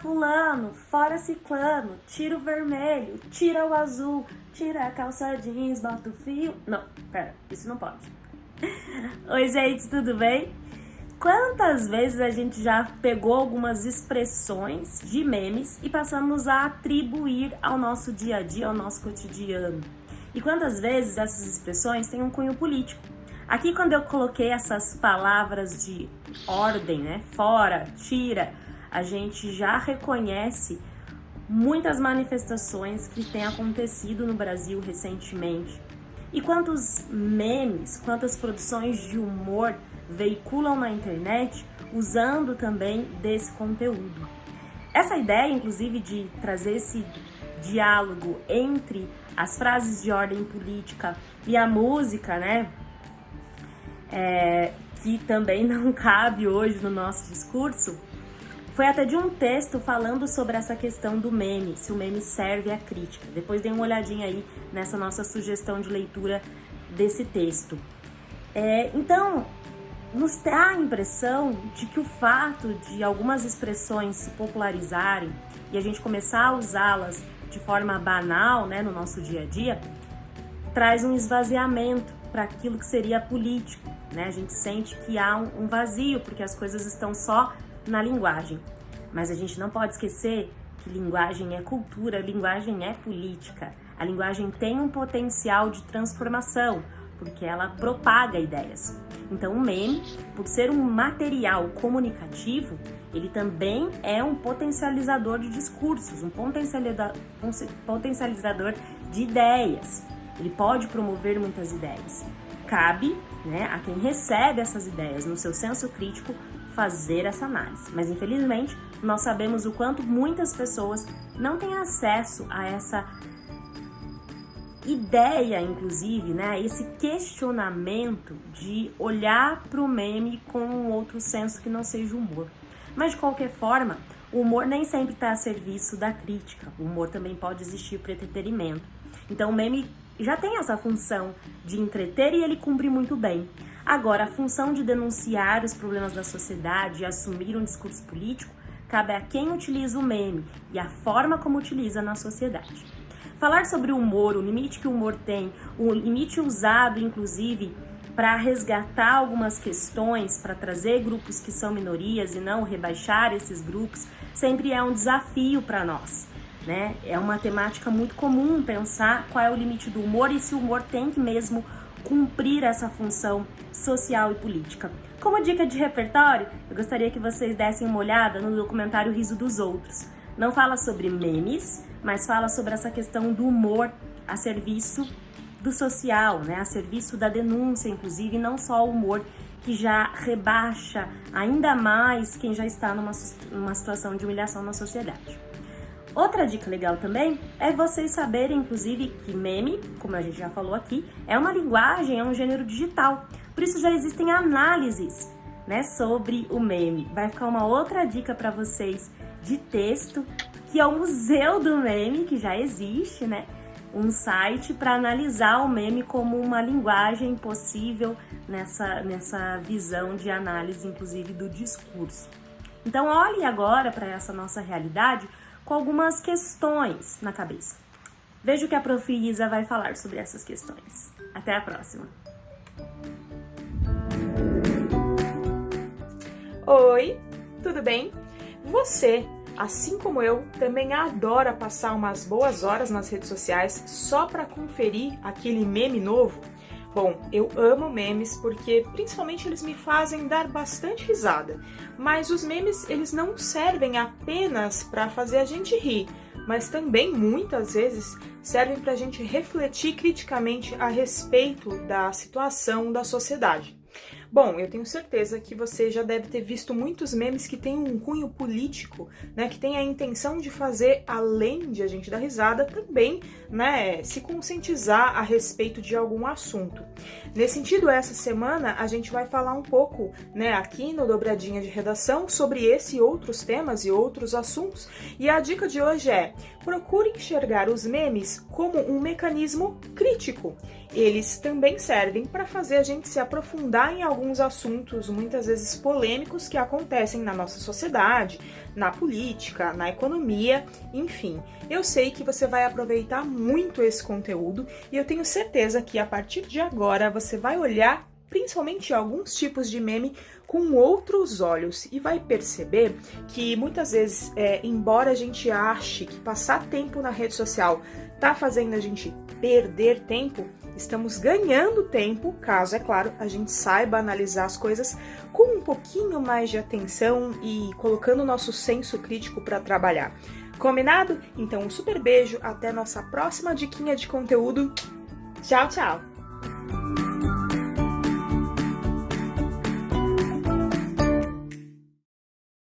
fulano, fora ciclano, tira o vermelho, tira o azul, tira a calça jeans, bota o fio... Não, pera, isso não pode. Oi, gente, tudo bem? Quantas vezes a gente já pegou algumas expressões de memes e passamos a atribuir ao nosso dia a dia, ao nosso cotidiano? E quantas vezes essas expressões têm um cunho político? Aqui, quando eu coloquei essas palavras de ordem, né? Fora, tira, a gente já reconhece muitas manifestações que têm acontecido no Brasil recentemente. E quantos memes, quantas produções de humor veiculam na internet usando também desse conteúdo. Essa ideia, inclusive, de trazer esse diálogo entre as frases de ordem política e a música, né? Que também não cabe hoje no nosso discurso, foi até de um texto falando sobre essa questão do meme, se o meme serve à crítica. Depois dê uma olhadinha aí nessa nossa sugestão de leitura desse texto. Então, nos dá a impressão de que o fato de algumas expressões se popularizarem e a gente começar a usá-las de forma banal, né, no nosso dia a dia, traz um esvaziamento para aquilo que seria político, né? A gente sente que há um vazio, porque as coisas estão só na linguagem. Mas a gente não pode esquecer que linguagem é cultura, linguagem é política. A linguagem tem um potencial de transformação, porque ela propaga ideias. Então o meme, por ser um material comunicativo, ele também é um potencializador de discursos, um potencializador de ideias. Ele pode promover muitas ideias. Cabe, né, a quem recebe essas ideias no seu senso crítico fazer essa análise. Mas infelizmente nós sabemos o quanto muitas pessoas não têm acesso a essa ideia, inclusive, né, esse questionamento de olhar para o meme com um outro senso que não seja humor. Mas de qualquer forma, o humor nem sempre está a serviço da crítica. O humor também pode existir para entretenimento. Então o meme já tem essa função de entreter e ele cumpre muito bem. Agora, a função de denunciar os problemas da sociedade e assumir um discurso político cabe a quem utiliza o meme e a forma como utiliza na sociedade. Falar sobre o humor, o limite que o humor tem, o limite usado, inclusive, para resgatar algumas questões, para trazer grupos que são minorias e não rebaixar esses grupos, sempre é um desafio para nós, né? É uma temática muito comum pensar qual é o limite do humor e se o humor tem que mesmo cumprir essa função social e política. Como dica de repertório, eu gostaria que vocês dessem uma olhada no documentário Riso dos Outros. Não fala sobre memes, mas fala sobre essa questão do humor a serviço do social, né? A serviço da denúncia, inclusive, e não só o humor que já rebaixa ainda mais quem já está numa situação de humilhação na sociedade. Outra dica legal também é vocês saberem, inclusive, que meme, como a gente já falou aqui, é uma linguagem, é um gênero digital. Por isso já existem análises, né, sobre o meme. Vai ficar uma outra dica para vocês de texto, que é o Museu do Meme, que já existe, né? Um site para analisar o meme como uma linguagem possível nessa visão de análise, inclusive, do discurso. Então, olhe agora para essa nossa realidade com algumas questões na cabeça. Veja o que a Prof. Isa vai falar sobre essas questões. Até a próxima! Oi, tudo bem? Você, assim como eu, também adora passar umas boas horas nas redes sociais só para conferir aquele meme novo? Bom, eu amo memes porque principalmente eles me fazem dar bastante risada, mas os memes eles não servem apenas para fazer a gente rir, mas também muitas vezes servem para a gente refletir criticamente a respeito da situação da sociedade. Bom, eu tenho certeza que você já deve ter visto muitos memes que têm um cunho político, né, que tem a intenção de fazer, além de a gente dar risada, também, né, se conscientizar a respeito de algum assunto. Nesse sentido, essa semana a gente vai falar um pouco, né, aqui no Dobradinha de Redação sobre esse e outros temas e outros assuntos. E a dica de hoje é: procure enxergar os memes como um mecanismo crítico. Eles também servem para fazer a gente se aprofundar em algum alguns assuntos muitas vezes polêmicos que acontecem na nossa sociedade, na política, na economia, enfim. Eu sei que você vai aproveitar muito esse conteúdo e eu tenho certeza que a partir de agora você vai olhar principalmente alguns tipos de meme com outros olhos e vai perceber que muitas vezes, embora a gente ache que passar tempo na rede social tá fazendo a gente perder tempo, estamos ganhando tempo, caso, é claro, a gente saiba analisar as coisas com um pouquinho mais de atenção e colocando o nosso senso crítico para trabalhar. Combinado? Então um super beijo, até nossa próxima diquinha de conteúdo. Tchau, tchau!